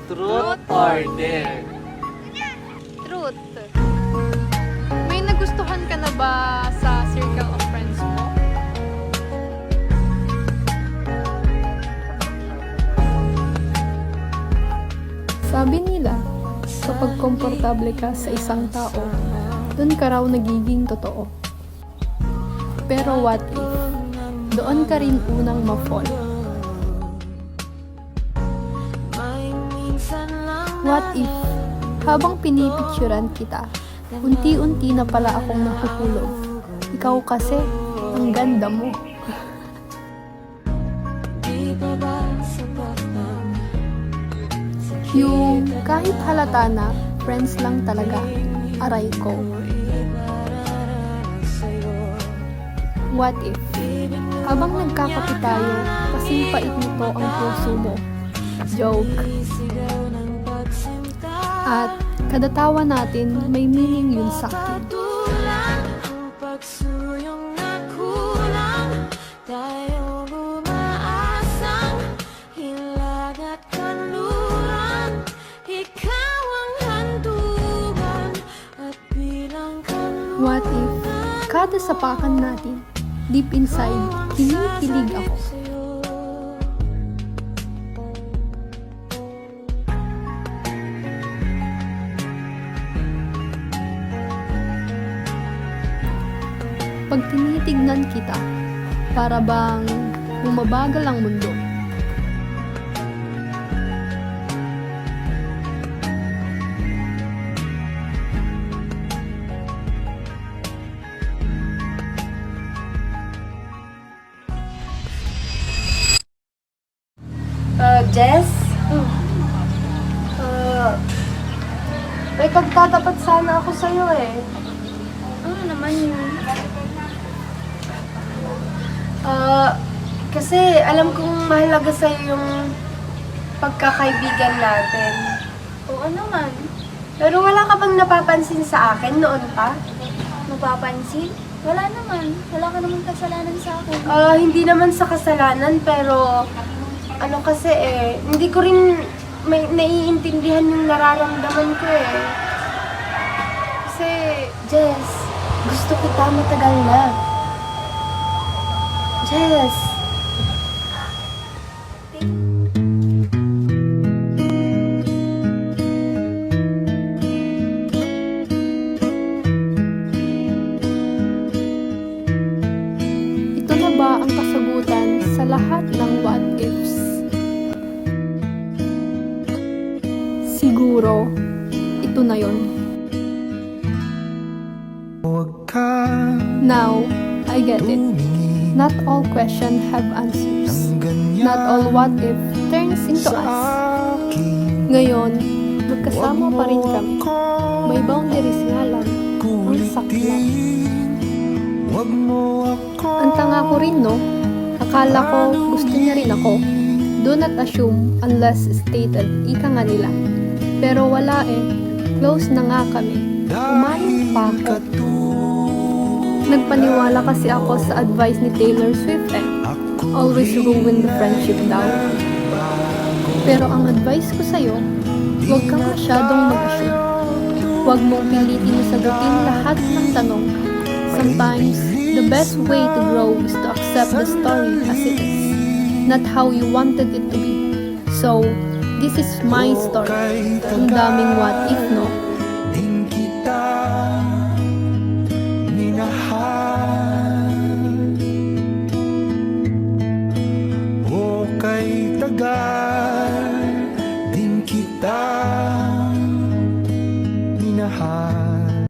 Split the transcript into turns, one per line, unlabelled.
Truth or dare?
Truth. May nagustuhan ka na ba sa circle of friends mo?
Sabi nila, kapag komportable ka sa isang tao, doon ka raw nagiging totoo. Pero what if, doon ka rin unang ma-fall? What if, habang pinipicturan kita, unti-unti na pala akong nahuhulog. Ikaw kasi, ang ganda mo. Yung kahit halata na, friends lang talaga, aray ko. What if, habang nagkakape tayo, kasing pait nito ang puso mo. Joke. At kada tawa natin, may meaning yun sa akin. What if, kada sapakan natin, deep inside, kinikilig ako. Pag tinitignan kita, para bang bumabagal ang mundo.
Jess? May pagtatapat sana ako sa'yo eh.
Ano naman yun?
Kasi alam kong mahalaga sa'yo yung pagkakaibigan natin.
Oo naman.
Pero wala ka bang napapansin sa akin noon pa?
Mapapansin? Wala naman. Wala ka naman kasalanan sa akin.
Hindi naman sa kasalanan, pero ano kasi hindi ko rin may naiintindihan yung nararamdaman ko eh. Kasi, Jess, gusto kita matagal na. Jess.
Ito na ba ang kasagutan sa lahat ng what ifs? Siguro, ito na yon. Now, I get it. Not all questions have answers. Not all what if turns into us. Ngayon, magkasama pa rin kami. May boundaries nga lang. Ang sakla. Ang tanga ko rin, no? Akala ko gusto niya rin ako. Do not assume unless stated. Ika nga nila. Pero wala eh. Close na nga kami. Umaling pa ako. Nagpaniwala kasi ako sa advice ni Taylor Swift eh. Always ruin the friendship daw. Pero ang advice ko sa'yo, huwag kang masyadong mag-assume. Huwag mong pilitin na sagutin lahat ng tanong. Sometimes, the best way to grow is to accept the story as it is, not how you wanted it to be. So, this is my story. Ang daming what if, no?
Kay taga